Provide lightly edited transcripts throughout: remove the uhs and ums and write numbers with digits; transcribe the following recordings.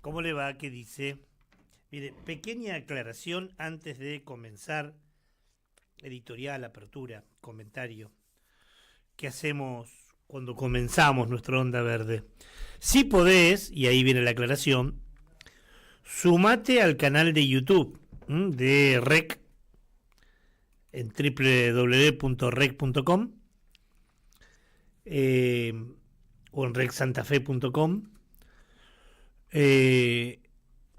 ¿Cómo le va? ¿Qué dice? Mire, pequeña aclaración antes de comenzar. Editorial, apertura, comentario. ¿Qué hacemos cuando comenzamos nuestra onda verde? Si podés, y ahí viene la aclaración, sumate al canal de YouTube de REC en www.rec.com o en recsantafe.com.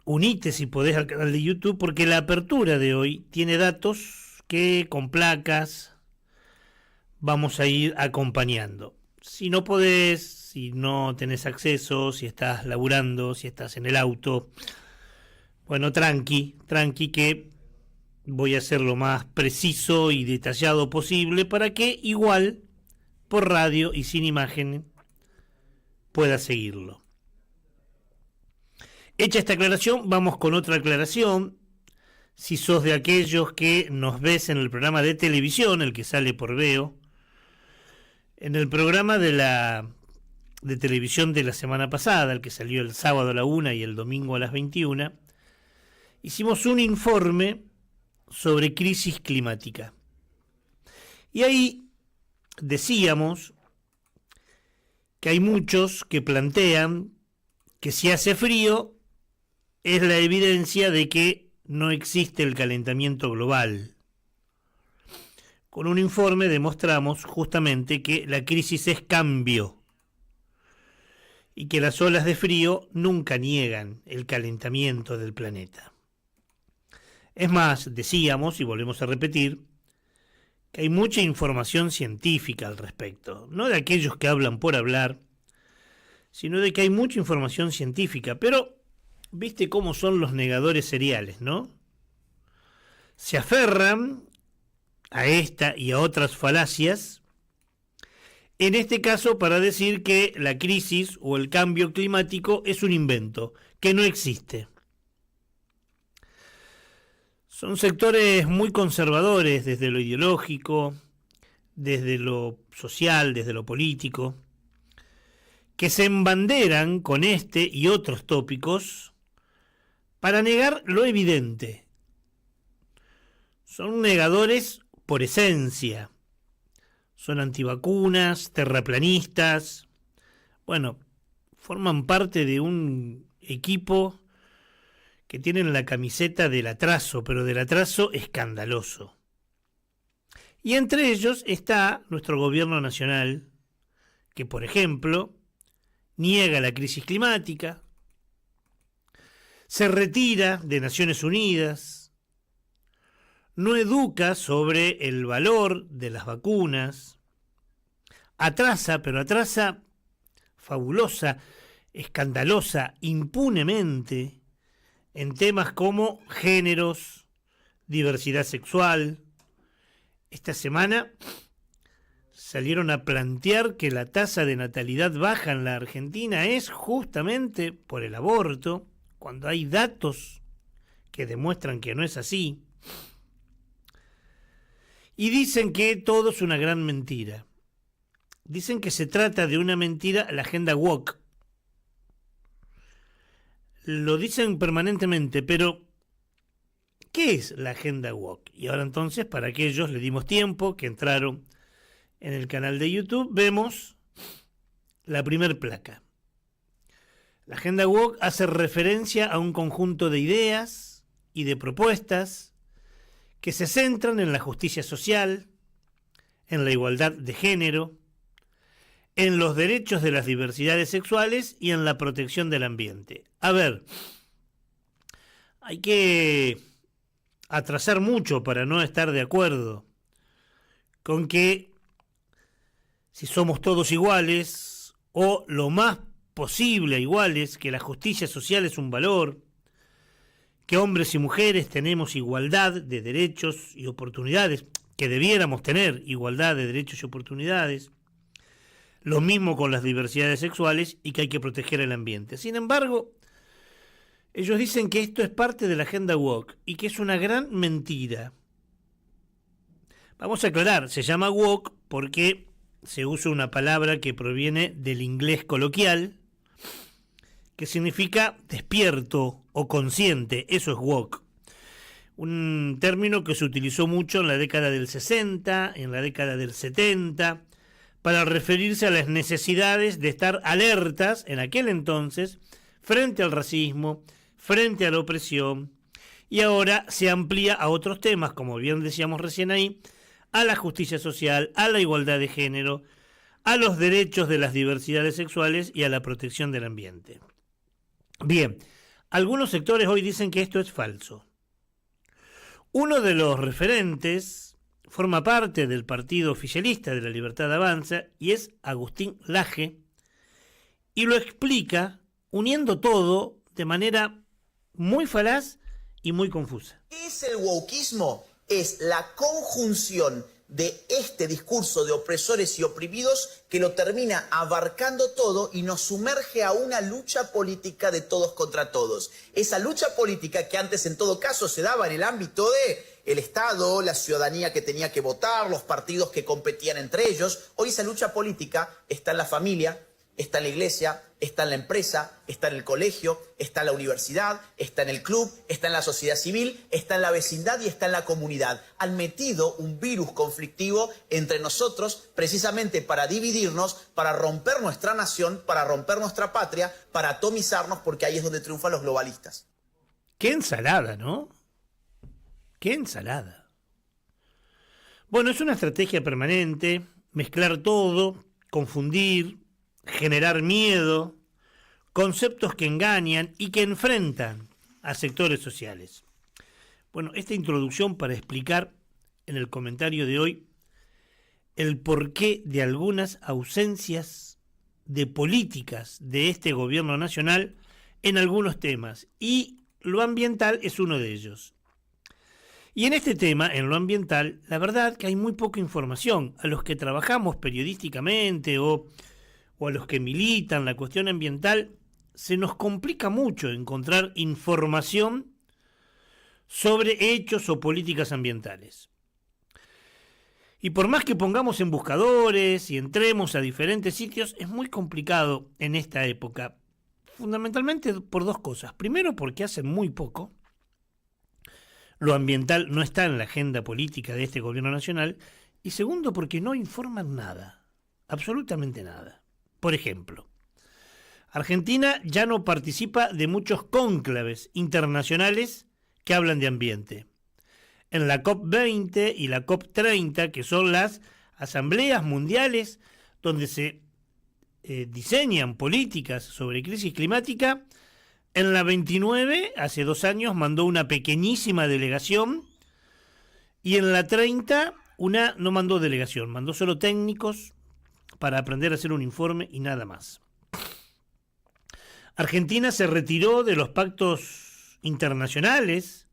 Unite si podés al canal de YouTube, porque la apertura de hoy tiene datos que con placas vamos a ir acompañando. Si no podés, si no tenés acceso, si estás laburando, si estás en el auto, bueno, tranqui que voy a ser lo más preciso y detallado posible para que igual por radio y sin imagen puedas seguirlo. Hecha esta aclaración, vamos con otra aclaración. Si sos de aquellos que nos ves en el programa de televisión, el que sale por Veo, en el programa de televisión de la semana pasada, el que salió el sábado a la 1 y el domingo a las 21, hicimos un informe sobre crisis climática. Y ahí decíamos que hay muchos que plantean que si hace frío es la evidencia de que no existe el calentamiento global. Con un informe demostramos justamente que la crisis es cambio y que las olas de frío nunca niegan el calentamiento del planeta. Es más, decíamos, y volvemos a repetir, que hay mucha información científica al respecto, no de aquellos que hablan por hablar, sino de que hay mucha información científica, pero viste cómo son los negadores seriales, ¿no? Se aferran a esta y a otras falacias, en este caso para decir que la crisis o el cambio climático es un invento, que no existe. Son sectores muy conservadores desde lo ideológico, desde lo social, desde lo político, que se embanderan con este y otros tópicos para negar lo evidente. Son negadores por esencia. Son antivacunas, terraplanistas. Bueno, forman parte de un equipo que tienen la camiseta del atraso, pero del atraso escandaloso. Y entre ellos está nuestro gobierno nacional, que por ejemplo niega la crisis climática, se retira de Naciones Unidas, no educa sobre el valor de las vacunas, atrasa, pero atrasa fabulosa, escandalosa, impunemente, en temas como géneros, diversidad sexual. Esta semana salieron a plantear que la tasa de natalidad baja en la Argentina es justamente por el aborto, cuando hay datos que demuestran que no es así. Y dicen que todo es una gran mentira. Dicen que se trata de una mentira la agenda woke. Lo dicen permanentemente, pero ¿qué es la agenda woke? Y ahora entonces, para aquellos le dimos tiempo, que entraron en el canal de YouTube, vemos la primer placa. La agenda woke hace referencia a un conjunto de ideas y de propuestas que se centran en la justicia social, en la igualdad de género, en los derechos de las diversidades sexuales y en la protección del ambiente. A ver, hay que atrasar mucho para no estar de acuerdo con que si somos todos iguales o lo más posible iguales, que la justicia social es un valor, que hombres y mujeres tenemos igualdad de derechos y oportunidades, que debiéramos tener igualdad de derechos y oportunidades, lo mismo con las diversidades sexuales y que hay que proteger el ambiente. Sin embargo, ellos dicen que esto es parte de la agenda woke y que es una gran mentira. Vamos a aclarar, se llama woke porque se usa una palabra que proviene del inglés coloquial, que significa despierto o consciente, eso es woke. Un término que se utilizó mucho en la década del 60, en la década del 70, para referirse a las necesidades de estar alertas en aquel entonces frente al racismo, frente a la opresión, y ahora se amplía a otros temas, como bien decíamos recién ahí, a la justicia social, a la igualdad de género, a los derechos de las diversidades sexuales y a la protección del ambiente. Bien, algunos sectores hoy dicen que esto es falso. Uno de los referentes forma parte del partido oficialista de la Libertad Avanza y es Agustín Laje, y lo explica uniendo todo de manera muy falaz y muy confusa. ¿Qué es el wokismo? Es la conjunción de este discurso de opresores y oprimidos que lo termina abarcando todo y nos sumerge a una lucha política de todos contra todos. Esa lucha política que antes en todo caso se daba en el ámbito de el Estado, la ciudadanía que tenía que votar, los partidos que competían entre ellos. Hoy esa lucha política está en la familia, está en la iglesia, está en la empresa, está en el colegio, está en la universidad, está en el club, está en la sociedad civil, está en la vecindad y está en la comunidad. Han metido un virus conflictivo entre nosotros precisamente para dividirnos, para romper nuestra nación, para romper nuestra patria, para atomizarnos, porque ahí es donde triunfan los globalistas. Qué ensalada, ¿no? Qué ensalada. Bueno, es una estrategia permanente, mezclar todo, confundir, generar miedo, conceptos que engañan y que enfrentan a sectores sociales. Bueno, esta introducción para explicar en el comentario de hoy el porqué de algunas ausencias de políticas de este gobierno nacional en algunos temas, y lo ambiental es uno de ellos. Y en este tema, en lo ambiental, la verdad que hay muy poca información. A los que trabajamos periodísticamente o a los que militan la cuestión ambiental, se nos complica mucho encontrar información sobre hechos o políticas ambientales. Y por más que pongamos en buscadores y entremos a diferentes sitios, es muy complicado en esta época, fundamentalmente por dos cosas. Primero, porque hace muy poco lo ambiental no está en la agenda política de este gobierno nacional, y segundo, porque no informan nada, absolutamente nada. Por ejemplo, Argentina ya no participa de muchos cónclaves internacionales que hablan de ambiente. En la COP20 y la COP30, que son las asambleas mundiales donde se diseñan políticas sobre crisis climática, en la 29, hace 2 años, mandó una pequeñísima delegación, y en la 30 no mandó delegación, mandó solo técnicos para aprender a hacer un informe y nada más. Argentina se retiró de los pactos internacionales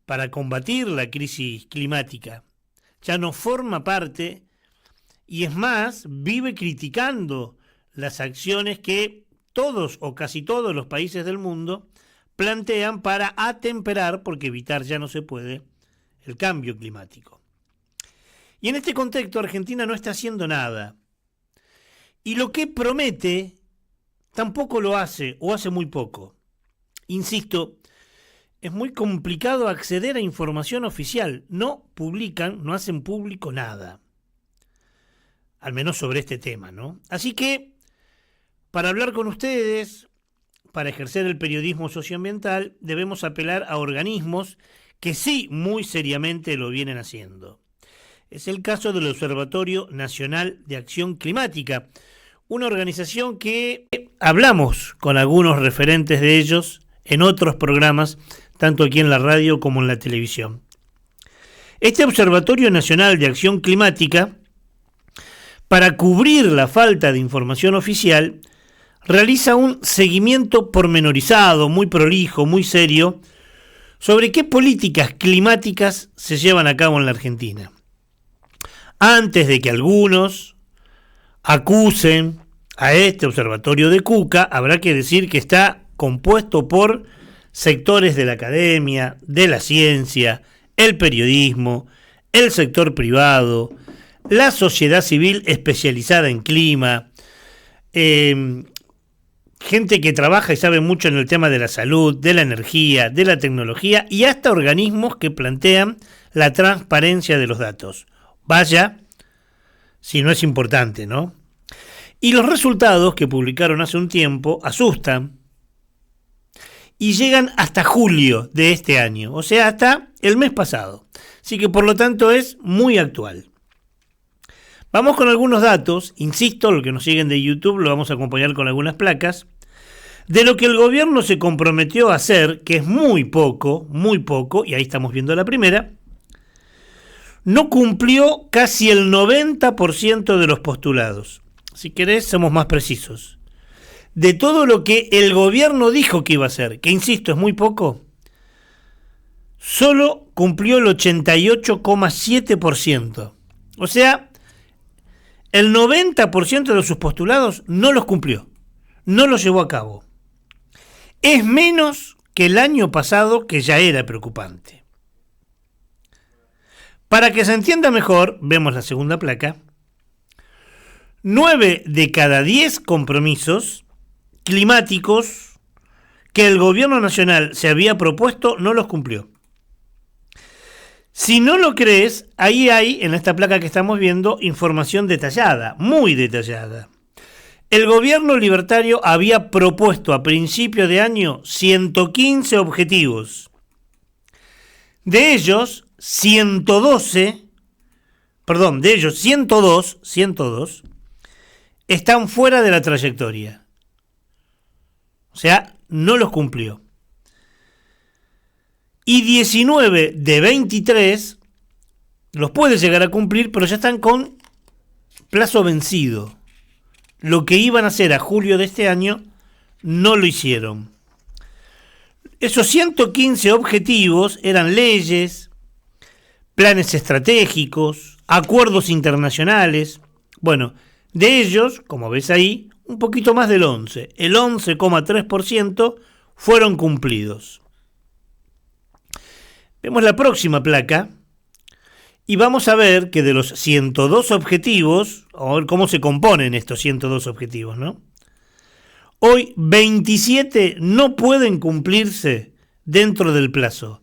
para combatir la crisis climática. Ya no forma parte, y es más, vive criticando las acciones que todos o casi todos los países del mundo plantean para atemperar, porque evitar ya no se puede, el cambio climático. Y en este contexto Argentina no está haciendo nada. Y lo que promete tampoco lo hace, o hace muy poco. Insisto, es muy complicado acceder a información oficial. No publican, no hacen público nada. Al menos sobre este tema, ¿no? Así que, para hablar con ustedes, para ejercer el periodismo socioambiental, debemos apelar a organismos que sí muy seriamente lo vienen haciendo. Es el caso del Observatorio Nacional de Acción Climática, una organización que hablamos con algunos referentes de ellos en otros programas, tanto aquí en la radio como en la televisión. Este Observatorio Nacional de Acción Climática, para cubrir la falta de información oficial, realiza un seguimiento pormenorizado, muy prolijo, muy serio, sobre qué políticas climáticas se llevan a cabo en la Argentina. Antes de que algunos acusen a este observatorio de Cuca, habrá que decir que está compuesto por sectores de la academia, de la ciencia, el periodismo, el sector privado, la sociedad civil especializada en clima, gente que trabaja y sabe mucho en el tema de la salud, de la energía, de la tecnología y hasta organismos que plantean la transparencia de los datos. Vaya, si no es importante, ¿no? Y los resultados que publicaron hace un tiempo asustan y llegan hasta julio de este año, o sea, hasta el mes pasado. Así que por lo tanto es muy actual. Vamos con algunos datos, insisto, los que nos siguen de YouTube lo vamos a acompañar con algunas placas, de lo que el gobierno se comprometió a hacer, que es muy poco, y ahí estamos viendo la primera, no cumplió casi el 90% de los postulados. Si querés, somos más precisos. De todo lo que el gobierno dijo que iba a hacer, que insisto, es muy poco, solo cumplió el 88,7%. O sea, el 90% de sus postulados no los cumplió, no los llevó a cabo. Es menos que el año pasado, que ya era preocupante. Para que se entienda mejor, vemos la segunda placa. 9 de cada 10 compromisos climáticos que el gobierno nacional se había propuesto no los cumplió. Si no lo crees, ahí hay, en esta placa que estamos viendo, información detallada, muy detallada. El gobierno libertario había propuesto a principio de año 115 objetivos. De ellos, 102 están fuera de la trayectoria. O sea, no los cumplió. Y 19 de 23 los puede llegar a cumplir, pero ya están con plazo vencido. Lo que iban a hacer a julio de este año no lo hicieron. Esos 115 objetivos eran leyes, planes estratégicos, acuerdos internacionales. Bueno, de ellos, como ves ahí, un poquito más del 11. El 11,3% fueron cumplidos. Vemos la próxima placa y vamos a ver que de los 102 objetivos, a ver cómo se componen estos 102 objetivos, ¿no? Hoy 27 no pueden cumplirse dentro del plazo.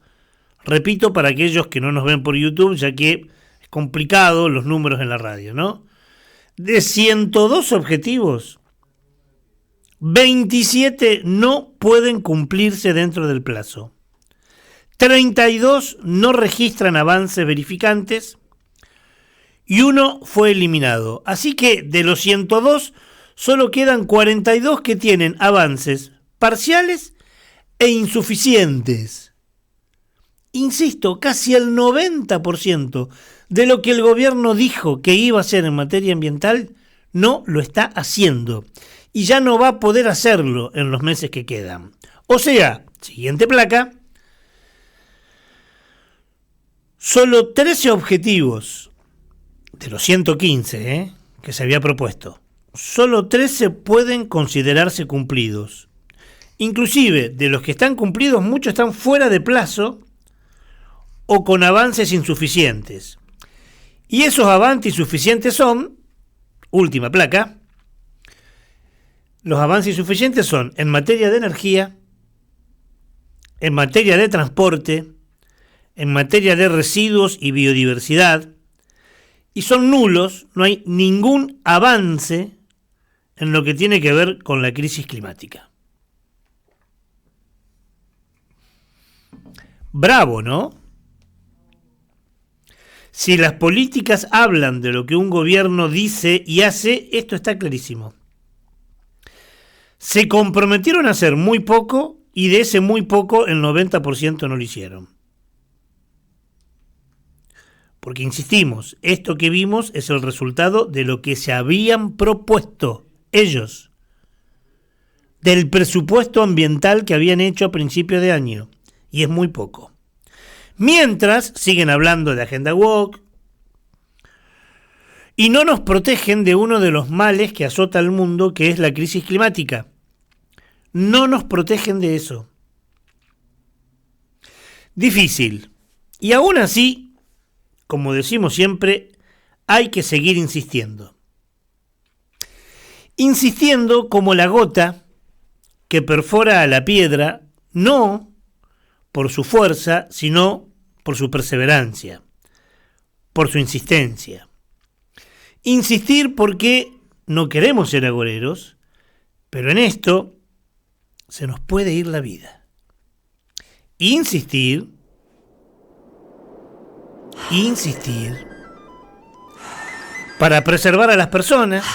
Repito para aquellos que no nos ven por YouTube, ya que es complicado los números en la radio, ¿no? De 102 objetivos, 27 no pueden cumplirse dentro del plazo. 32 no registran avances verificantes y uno fue eliminado. Así que de los 102 solo quedan 42 que tienen avances parciales e insuficientes. Insisto, casi el 90% de lo que el gobierno dijo que iba a hacer en materia ambiental no lo está haciendo y ya no va a poder hacerlo en los meses que quedan. O sea, siguiente placa, solo 13 objetivos de los 115 que se había propuesto, solo 13 pueden considerarse cumplidos. Inclusive, de los que están cumplidos, muchos están fuera de plazo o con avances insuficientes. Y esos avances insuficientes son, última placa, los avances insuficientes son en materia de energía, en materia de transporte, en materia de residuos y biodiversidad, y son nulos, no hay ningún avance en lo que tiene que ver con la crisis climática. Bravo, ¿no? Si las políticas hablan de lo que un gobierno dice y hace, esto está clarísimo. Se comprometieron a hacer muy poco y de ese muy poco el 90% no lo hicieron. Porque insistimos, esto que vimos es el resultado de lo que se habían propuesto ellos, del presupuesto ambiental que habían hecho a principio de año, y es muy poco. Mientras siguen hablando de Agenda Woke y no nos protegen de uno de los males que azota al mundo, que es la crisis climática. No nos protegen de eso. Difícil. Y aún así, como decimos siempre, hay que seguir insistiendo. Insistiendo como la gota que perfora a la piedra, no por su fuerza, sino por su perseverancia, por su insistencia. Insistir porque no queremos ser agoreros, pero en esto se nos puede ir la vida. Insistir, para preservar a las personas,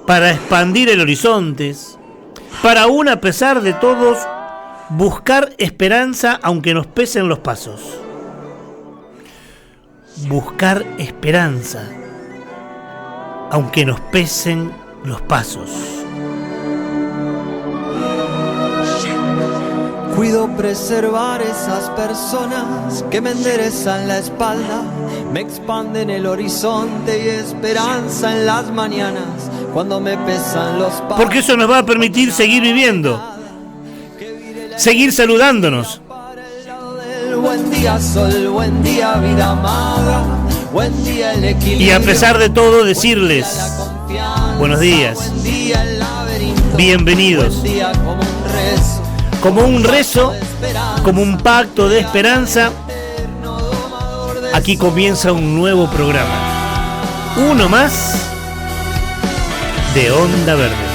para expandir el horizonte, para aún a pesar de todos buscar esperanza aunque nos pesen los pasos. Buscar esperanza aunque nos pesen los pasos. Cuido preservar esas personas que me enderezan la espalda, me expanden el horizonte y esperanza en las mañanas cuando me pesan los pasos. Porque eso nos va a permitir seguir viviendo, seguir saludándonos. Buen día sol, buen día vida amada, buen día el equilibrio. Y a pesar de todo decirles buenos días, buen día el laberinto, bienvenidos. buen día Como un rezo, como un pacto de esperanza, aquí comienza un nuevo programa. Uno más de Onda Verde.